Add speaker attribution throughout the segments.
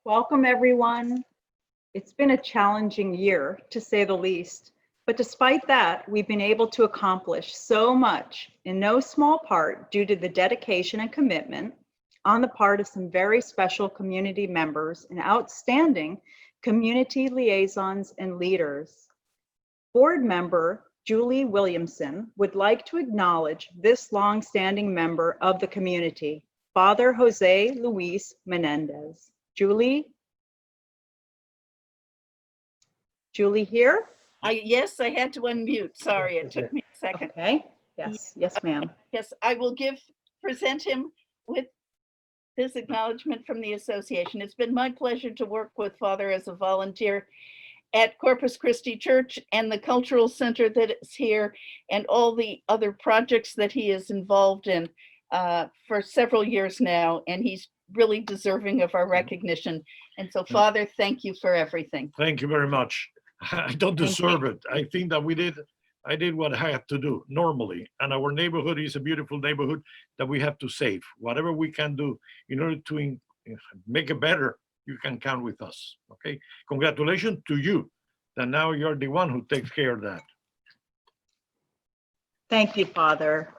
Speaker 1: Welcome, everyone. It's been a challenging year, to say the least. But despite that, we've been able to accomplish so much, in no small part due to the dedication and commitment on the part of some very special community members and outstanding community liaisons and leaders. Board member Julie Williamson would like to acknowledge this longstanding member of the community, Father Jose Luis Menendez. Julie here?
Speaker 2: Yes, I had to unmute. Sorry, it took me a second.
Speaker 1: Okay. Yes, ma'am.
Speaker 2: Yes, I will present him with this acknowledgement from the association. It's been my pleasure to work with Father as a volunteer at Corpus Christi Church and the cultural center that is here and all the other projects that he is involved in for several years now. And he's really deserving of our recognition. And so, Father, thank you for everything.
Speaker 3: Thank you very much. I don't deserve it. I think that I did what I have to do normally. And our neighborhood is a beautiful neighborhood that we have to save. Whatever we can do in order to make it better, you can count with us, okay? Congratulations to you, that now you're the one who takes care of that.
Speaker 1: Thank you, Father.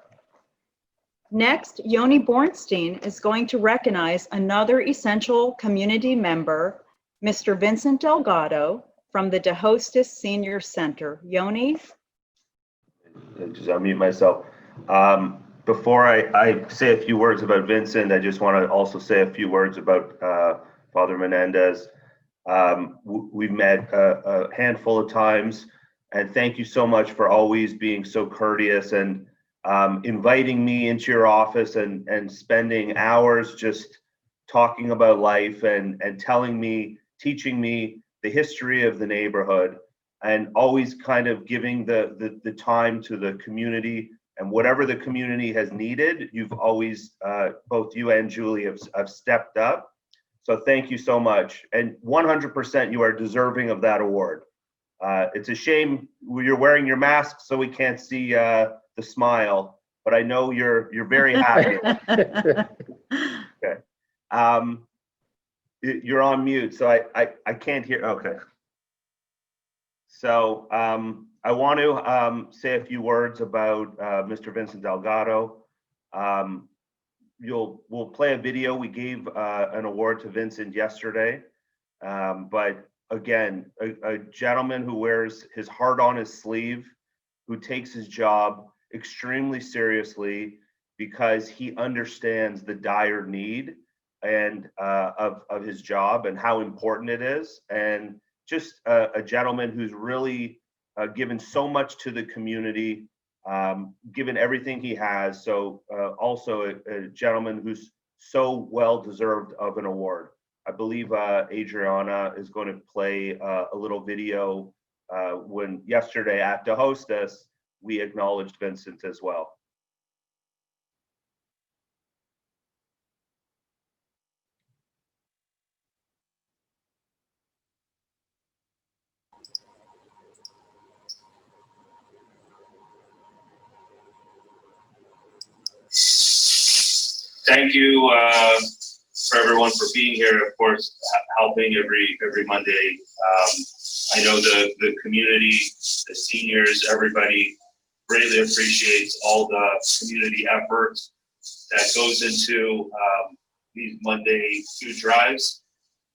Speaker 1: Next, Yoni Bornstein is going to recognize another essential community member, Mr. Vincent Delgado from the De Hostis Senior Center. Yoni?
Speaker 4: Just unmute myself. Before I say a few words about Vincent, I just want to also say a few words about Father Menendez. We've met a handful of times, and thank you so much for always being so courteous and inviting me into your office and spending hours just talking about life and telling me, teaching me the history of the neighborhood, and always kind of giving the time to the community, and whatever the community has needed, you've always, both you and Julie have stepped up. So thank you so much. And 100% you are deserving of that award. It's a shame you're wearing your mask so we can't see the smile, but I know you're very happy. Okay. You're on mute, so I can't hear. Okay. So I want to say a few words about Mr. Vincent Delgado. We'll play a video. We gave an award to Vincent yesterday, but again, a gentleman who wears his heart on his sleeve, who takes his job extremely seriously because he understands the dire need and of his job and how important it is, and just a gentleman who's really given so much to the community, given everything he has. So also a gentleman who's so well deserved of an award. I believe Adriana is going to play a little video when yesterday at De Hostis, we acknowledged Vincent as well.
Speaker 5: Thank you for everyone for being here, of course, helping every Monday. I know the community, the seniors, everybody greatly appreciates all the community effort that goes into these Monday food drives.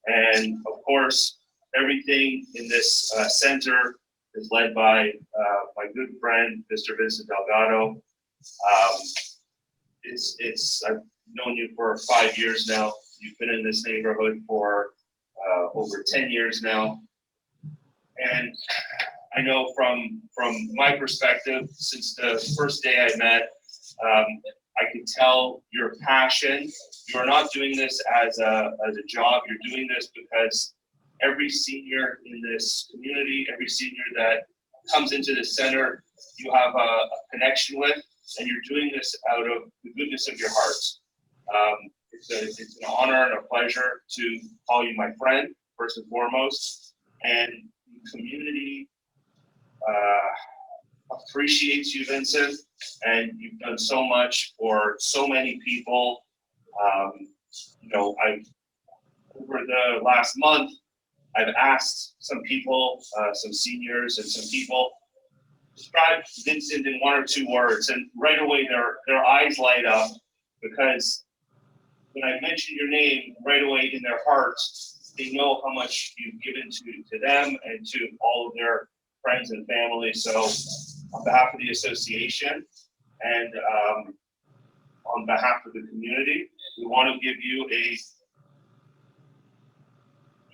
Speaker 5: And of course, everything in this center is led by my good friend, Mr. Vincent Delgado. I've known you for 5 years now. You've been in this neighborhood for over 10 years now. And I know from my perspective, since the first day I met, I could tell your passion. You're not doing this as a job. You're doing this because every senior in this community, every senior that comes into the center, you have a connection with, and you're doing this out of the goodness of your heart. It's an honor and a pleasure to call you my friend, first and foremost. And the community appreciates you, Vincent, and you've done so much for so many people. over the last month, I've asked some people, some seniors and some people, describe Vincent in 1 or 2 words, and right away their eyes light up, because when I mention your name, right away in their hearts, they know how much you've given to them and to all of their friends and family. So on behalf of the association and on behalf of the community, we want to give you a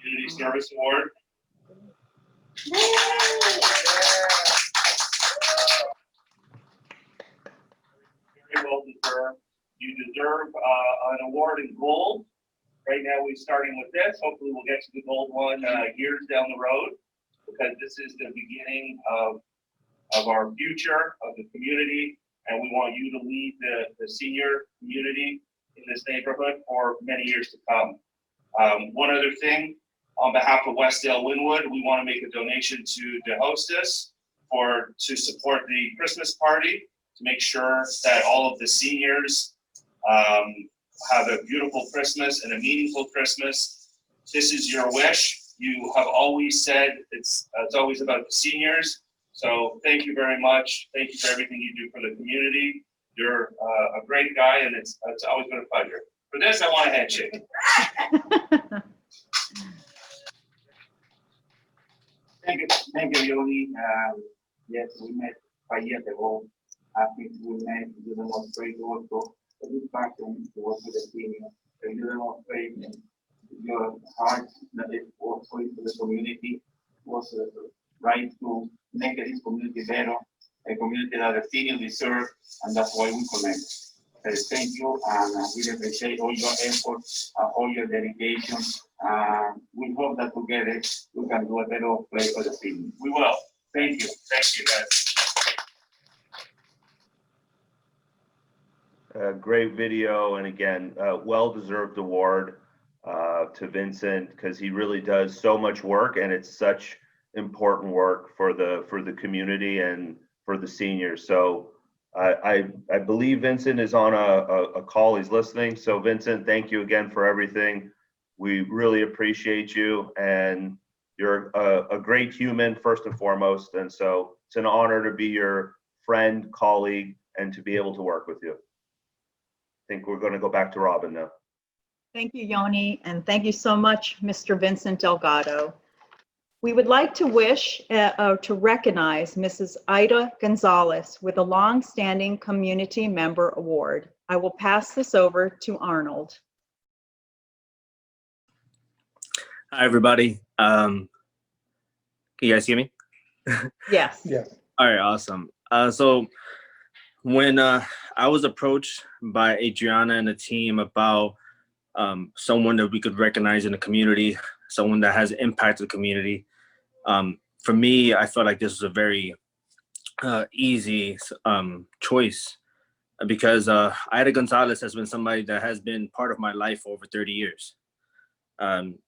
Speaker 5: Community Service Award. Very well deserved. You deserve an award in gold. Right now we're starting with this. Hopefully we'll get to the gold one years down the road, because this is the beginning of our future, of the community, and we want you to lead the senior community in this neighborhood for many years to come. One other thing, on behalf of Westdale Wynwood, we want to make a donation to the hostess to support the Christmas party, to make sure that all of the seniors have a beautiful Christmas and a meaningful Christmas. This is your wish. You have always said it's always about the seniors. So thank you very much. Thank you for everything you do for the community. You're a great guy, and it's always been a pleasure. For this, I want a handshake.
Speaker 6: Thank you, Yoni. Yes, we met 5 years ago. I think we met, you demonstrate also a good passion to work with the seniors. And you demonstrate your heart that it was for the community, was right to make this community better, a community that the seniors deserve, and that's why we connect. Thank you, and I really appreciate all your efforts, all your dedication. We hope that together we can do a better play for the seniors.
Speaker 5: We will.
Speaker 6: Thank you.
Speaker 5: Thank you, guys.
Speaker 4: Great video, and again, well-deserved award to Vincent, because he really does so much work, and it's such important work for the community and for the seniors. So I believe Vincent is on a call. He's listening. So Vincent, thank you again for everything. We really appreciate you, and you're a great human first and foremost. And so it's an honor to be your friend, colleague, and to be able to work with you. I think we're going to go back to Robin now.
Speaker 1: Thank you, Yoni, and thank you so much, Mr. Vincent Delgado. We would like to to recognize Mrs. Aida Gonzalez with a Longstanding Community Member Award. I will pass this over to Arnold.
Speaker 7: Hi, everybody. Can you guys hear me?
Speaker 1: Yes.
Speaker 8: Yes.
Speaker 7: All right, awesome. So when I was approached by Adriana and the team about someone that we could recognize in the community, someone that has impacted the community, for me, I felt like this was a very easy choice, because Aida Gonzalez has been somebody that has been part of my life for over 30 years.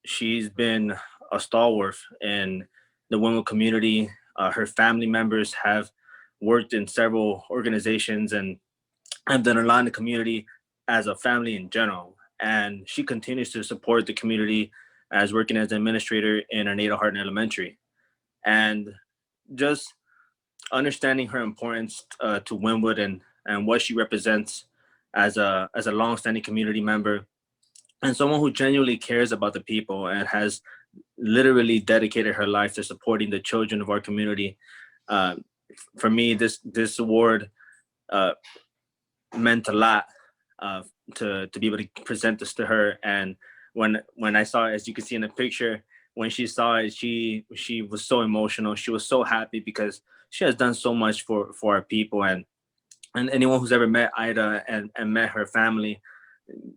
Speaker 7: She's been a stalwart in the Wynwood community. Her family members have worked in several organizations and have done a lot in the community as a family in general. And she continues to support the community as working as an administrator in Aida Harton Elementary. And just understanding her importance to Wynwood and what she represents as a longstanding community member, and someone who genuinely cares about the people and has literally dedicated her life to supporting the children of our community. For me, this award meant a lot to be able to present this to her. And when I saw it, as you can see in the picture, when she saw it, she was so emotional. She was so happy because she has done so much for our people. And anyone who's ever met Aida and met her family,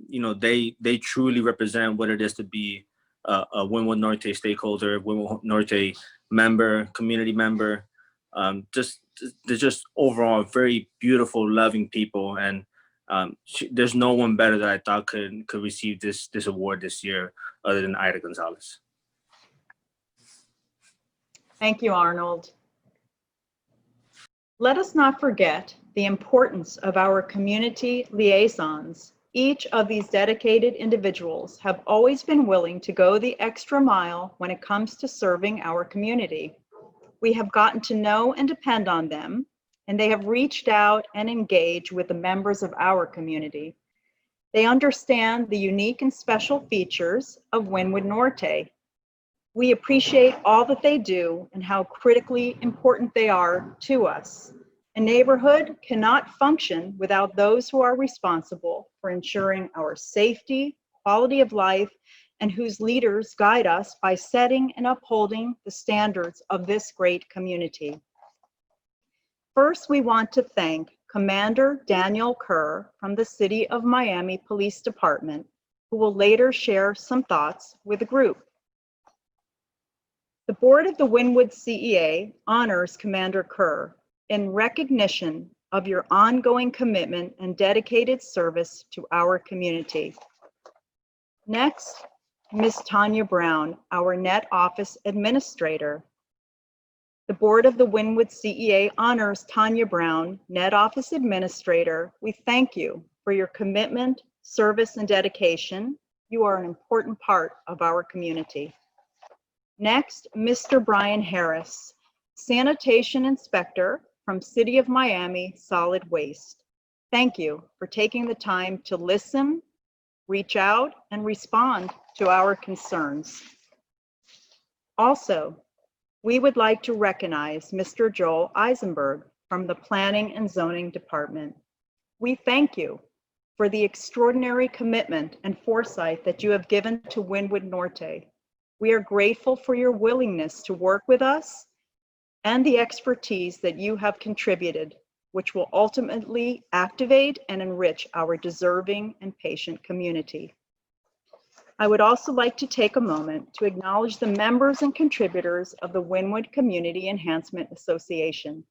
Speaker 7: you know, they truly represent what it is to be a Wynwood Norte stakeholder, Wynwood Norte member, community member. They're just overall very beautiful, loving people. And there's no one better that I thought could receive this award this year other than Aida Gonzalez.
Speaker 1: Thank you, Arnold. Let us not forget the importance of our community liaisons Each of these dedicated individuals have always been willing to go the extra mile when it comes to serving our community. We have gotten to know and depend on them, and they have reached out and engaged with the members of our community. They understand the unique and special features of Wynwood Norte. We appreciate all that they do and how critically important they are to us. A neighborhood cannot function without those who are responsible for ensuring our safety, quality of life, and whose leaders guide us by setting and upholding the standards of this great community. First, we want to thank Commander Daniel Kerr from the City of Miami Police Department, who will later share some thoughts with the group. The board of the Wynwood CEA honors Commander Kerr in recognition of your ongoing commitment and dedicated service to our community. Next, Ms. Tanya Brown, our Net Office Administrator. The board of the Wynwood CEA honors Tanya Brown, Net Office Administrator. We thank you for your commitment, service, and dedication. You are an important part of our community. Next, Mr. Brian Harris, Sanitation Inspector from City of Miami Solid Waste. Thank you for taking the time to listen, reach out, and respond to our concerns. Also, we would like to recognize Mr. Joel Eisenberg from the Planning and Zoning Department. We thank you for the extraordinary commitment and foresight that you have given to Wynwood Norte. We are grateful for your willingness to work with us and the expertise that you have contributed, which will ultimately activate and enrich our deserving and patient community. I would also like to take a moment to acknowledge the members and contributors of the Wynwood Community Enhancement Association.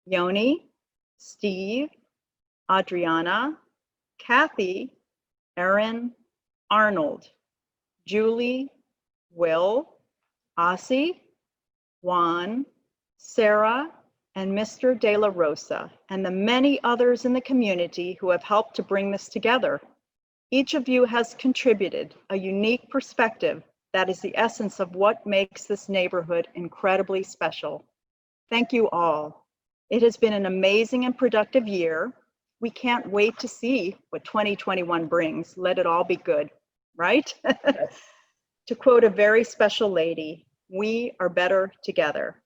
Speaker 1: Yoni, Steve, Adriana, Kathy, Erin, Arnold, Julie, Will, Ossie, Juan, Sarah, and Mr. De La Rosa, and the many others in the community who have helped to bring this together. Each of you has contributed a unique perspective that is the essence of what makes this neighborhood incredibly special. Thank you all. It has been an amazing and productive year. We can't wait to see what 2021 brings. Let it all be good, right? To quote a very special lady, we are better together.